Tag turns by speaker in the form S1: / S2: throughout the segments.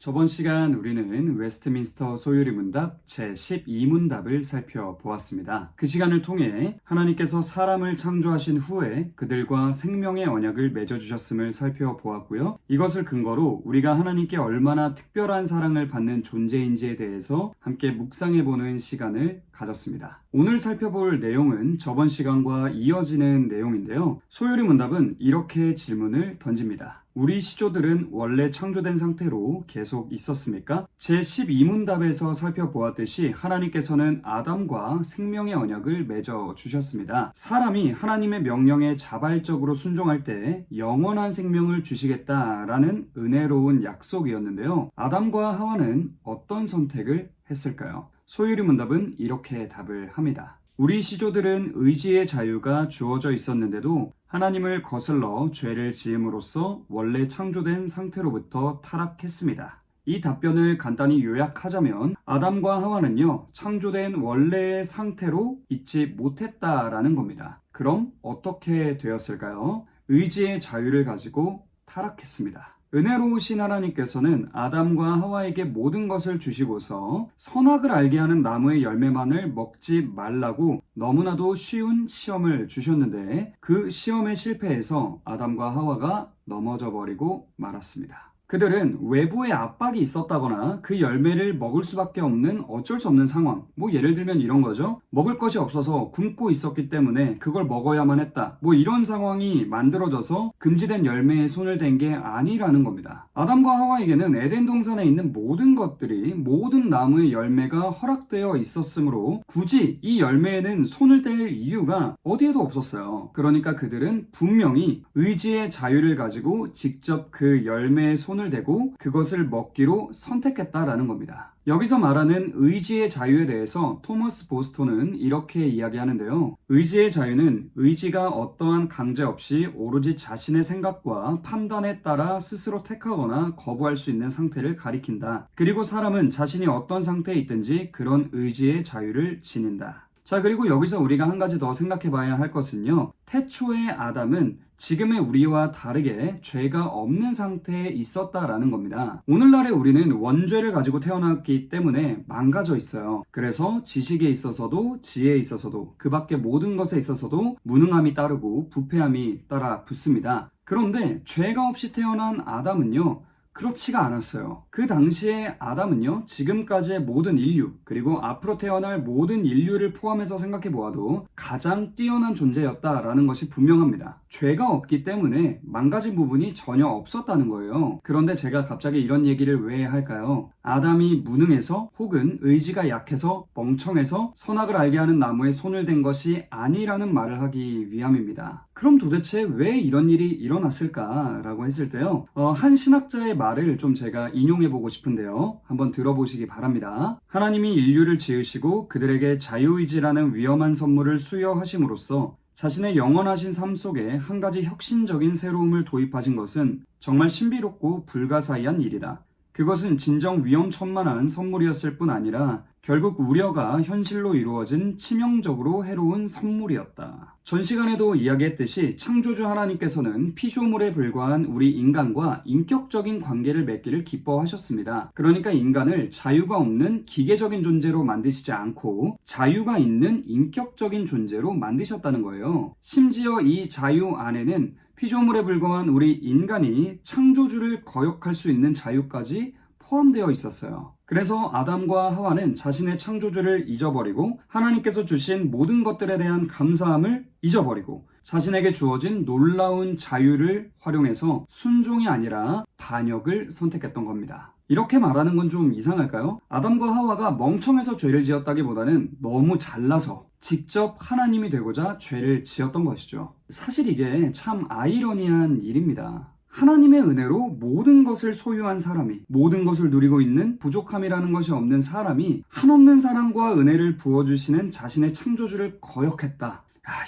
S1: 저번 시간 우리는 웨스트민스터 소유리 문답 제12문답을 살펴보았습니다. 그 시간을 통해 하나님께서 사람을 창조하신 후에 그들과 생명의 언약을 맺어주셨음을 살펴보았고요. 이것을 근거로 우리가 하나님께 얼마나 특별한 사랑을 받는 존재인지에 대해서 함께 묵상해보는 시간을 가졌습니다. 오늘 살펴볼 내용은 저번 시간과 이어지는 내용인데요. 소유리 문답은 이렇게 질문을 던집니다. 우리 시조들은 원래 창조된 상태로 계속 있었습니까? 제12문답에서 살펴보았듯이 하나님께서는 아담과 생명의 언약을 맺어 주셨습니다. 사람이 하나님의 명령에 자발적으로 순종할 때 영원한 생명을 주시겠다라는 은혜로운 약속이었는데요. 아담과 하와는 어떤 선택을 했을까요? 소유리 문답은 이렇게 답을 합니다. 우리 시조들은 의지의 자유가 주어져 있었는데도 하나님을 거슬러 죄를 지음으로써 원래 창조된 상태로부터 타락했습니다. 이 답변을 간단히 요약하자면 아담과 하와는요, 창조된 원래의 상태로 있지 못했다라는 겁니다. 그럼 어떻게 되었을까요? 의지의 자유를 가지고 타락했습니다. 은혜로우신 하나님께서는 아담과 하와에게 모든 것을 주시고서 선악을 알게 하는 나무의 열매만을 먹지 말라고 너무나도 쉬운 시험을 주셨는데 그 시험에 실패해서 아담과 하와가 넘어져 버리고 말았습니다. 그들은 외부의 압박이 있었다거나 그 열매를 먹을 수밖에 없는 어쩔 수 없는 상황, 예를 들면 이런 거죠. 먹을 것이 없어서 굶고 있었기 때문에 그걸 먹어야만 했다. 이런 상황이 만들어져서 금지된 열매에 손을 댄 게 아니라는 겁니다. 아담과 하와에게는 에덴 동산에 있는 모든 것들이 모든 나무의 열매가 허락되어 있었으므로 굳이 이 열매에는 손을 댈 이유가 어디에도 없었어요. 그러니까 그들은 분명히 의지의 자유를 가지고 직접 그 열매에 손을 대고 그것을 먹기로 선택했다라는 겁니다. 여기서 말하는 의지의 자유에 대해서 토머스 보스턴은 이렇게 이야기하는데요. 의지의 자유는 의지가 어떠한 강제 없이 오로지 자신의 생각과 판단에 따라 스스로 택하거나 거부할 수 있는 상태를 가리킨다. 그리고 사람은 자신이 어떤 상태에 있든지 그런 의지의 자유를 지닌다. 자, 그리고 여기서 우리가 한 가지 더 생각해 봐야 할 것은요. 태초의 아담은 지금의 우리와 다르게 죄가 없는 상태에 있었다라는 겁니다. 오늘날의 우리는 원죄를 가지고 태어났기 때문에 망가져 있어요. 그래서 지식에 있어서도 지혜에 있어서도 그 밖에 모든 것에 있어서도 무능함이 따르고 부패함이 따라 붙습니다. 그런데 죄가 없이 태어난 아담은요, 그렇지가 않았어요. 그 당시에 아담은요, 지금까지의 모든 인류, 그리고 앞으로 태어날 모든 인류를 포함해서 생각해 보아도 가장 뛰어난 존재였다라는 것이 분명합니다. 죄가 없기 때문에 망가진 부분이 전혀 없었다는 거예요. 그런데 제가 갑자기 이런 얘기를 왜 할까요? 아담이 무능해서 혹은 의지가 약해서 멍청해서 선악을 알게 하는 나무에 손을 댄 것이 아니라는 말을 하기 위함입니다. 그럼 도대체 왜 이런 일이 일어났을까라고 했을 때요. 한 신학자의 말을 좀 제가 인용해보고 싶은데요. 한번 들어보시기 바랍니다. 하나님이 인류를 지으시고 그들에게 자유의지라는 위험한 선물을 수여하심으로써 자신의 영원하신 삶 속에 한 가지 혁신적인 새로움을 도입하신 것은 정말 신비롭고 불가사의한 일이다. 그것은 진정 위험천만한 선물이었을 뿐 아니라 결국 우려가 현실로 이루어진 치명적으로 해로운 선물이었다. 전 시간에도 이야기했듯이 창조주 하나님께서는 피조물에 불과한 우리 인간과 인격적인 관계를 맺기를 기뻐하셨습니다. 그러니까 인간을 자유가 없는 기계적인 존재로 만드시지 않고 자유가 있는 인격적인 존재로 만드셨다는 거예요. 심지어 이 자유 안에는 피조물에 불과한 우리 인간이 창조주를 거역할 수 있는 자유까지 포함되어 있었어요. 그래서 아담과 하와는 자신의 창조주를 잊어버리고 하나님께서 주신 모든 것들에 대한 감사함을 잊어버리고 자신에게 주어진 놀라운 자유를 활용해서 순종이 아니라 반역을 선택했던 겁니다. 이렇게 말하는 건 좀 이상할까요? 아담과 하와가 멍청해서 죄를 지었다기보다는 너무 잘나서 직접 하나님이 되고자 죄를 지었던 것이죠. 사실 이게 참 아이러니한 일입니다. 하나님의 은혜로 모든 것을 소유한 사람이, 모든 것을 누리고 있는 부족함이라는 것이 없는 사람이 한없는 사랑과 은혜를 부어주시는 자신의 창조주를 거역했다.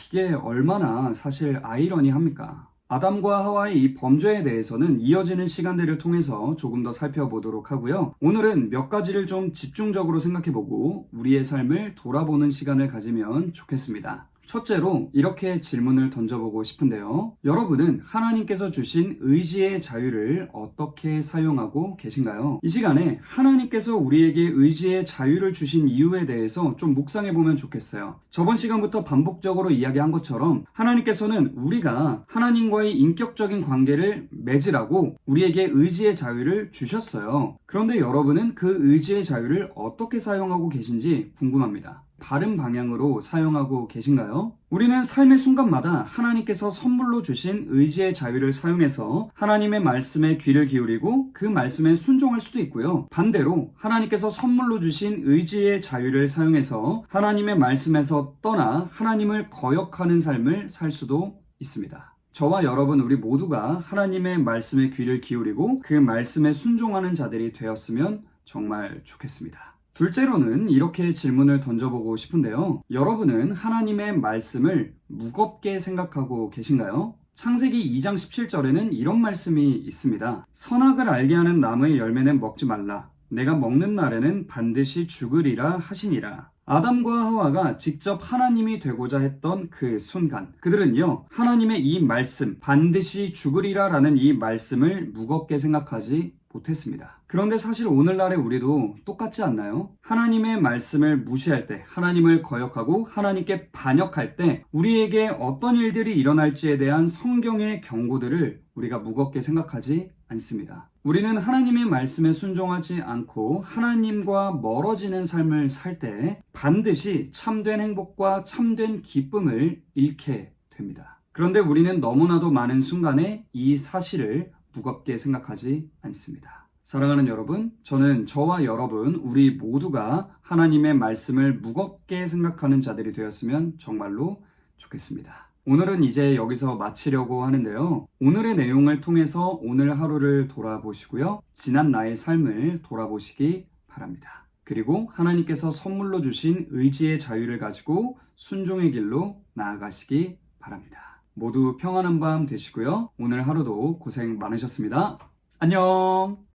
S1: 이게 얼마나 사실 아이러니합니까? 아담과 하와의 이 범죄에 대해서는 이어지는 시간들을 통해서 조금 더 살펴보도록 하고요. 오늘은 몇 가지를 좀 집중적으로 생각해보고 우리의 삶을 돌아보는 시간을 가지면 좋겠습니다. 첫째로 이렇게 질문을 던져보고 싶은데요. 여러분은 하나님께서 주신 의지의 자유를 어떻게 사용하고 계신가요? 이 시간에 하나님께서 우리에게 의지의 자유를 주신 이유에 대해서 좀 묵상해보면 좋겠어요. 저번 시간부터 반복적으로 이야기한 것처럼 하나님께서는 우리가 하나님과의 인격적인 관계를 맺으라고 우리에게 의지의 자유를 주셨어요. 그런데 여러분은 그 의지의 자유를 어떻게 사용하고 계신지 궁금합니다. 바른 방향으로 사용하고 계신가요? 우리는 삶의 순간마다 하나님께서 선물로 주신 의지의 자유를 사용해서 하나님의 말씀에 귀를 기울이고 그 말씀에 순종할 수도 있고요. 반대로 하나님께서 선물로 주신 의지의 자유를 사용해서 하나님의 말씀에서 떠나 하나님을 거역하는 삶을 살 수도 있습니다. 저와 여러분 우리 모두가 하나님의 말씀에 귀를 기울이고 그 말씀에 순종하는 자들이 되었으면 정말 좋겠습니다. 둘째로는 이렇게 질문을 던져보고 싶은데요. 여러분은 하나님의 말씀을 무겁게 생각하고 계신가요? 창세기 2장 17절에는 이런 말씀이 있습니다. 선악을 알게 하는 나무의 열매는 먹지 말라. 내가 먹는 날에는 반드시 죽으리라 하시니라. 아담과 하와가 직접 하나님이 되고자 했던 그 순간, 그들은요, 하나님의 이 말씀, 반드시 죽으리라 라는 이 말씀을 무겁게 생각하지 못했습니다. 그런데 사실 오늘날의 우리도 똑같지 않나요? 하나님의 말씀을 무시할 때, 하나님을 거역하고 하나님께 반역할 때 우리에게 어떤 일들이 일어날지에 대한 성경의 경고들을 우리가 무겁게 생각하지 않습니다. 우리는 하나님의 말씀에 순종하지 않고 하나님과 멀어지는 삶을 살 때 반드시 참된 행복과 참된 기쁨을 잃게 됩니다. 그런데 우리는 너무나도 많은 순간에 이 사실을 무겁게 생각하지 않습니다. 사랑하는 여러분, 저는 저와 여러분, 우리 모두가 하나님의 말씀을 무겁게 생각하는 자들이 되었으면 정말로 좋겠습니다. 오늘은 이제 여기서 마치려고 하는데요. 오늘의 내용을 통해서 오늘 하루를 돌아보시고요. 지난 나의 삶을 돌아보시기 바랍니다. 그리고 하나님께서 선물로 주신 의지의 자유를 가지고 순종의 길로 나아가시기 바랍니다. 모두 평안한 밤 되시고요. 오늘 하루도 고생 많으셨습니다. 안녕!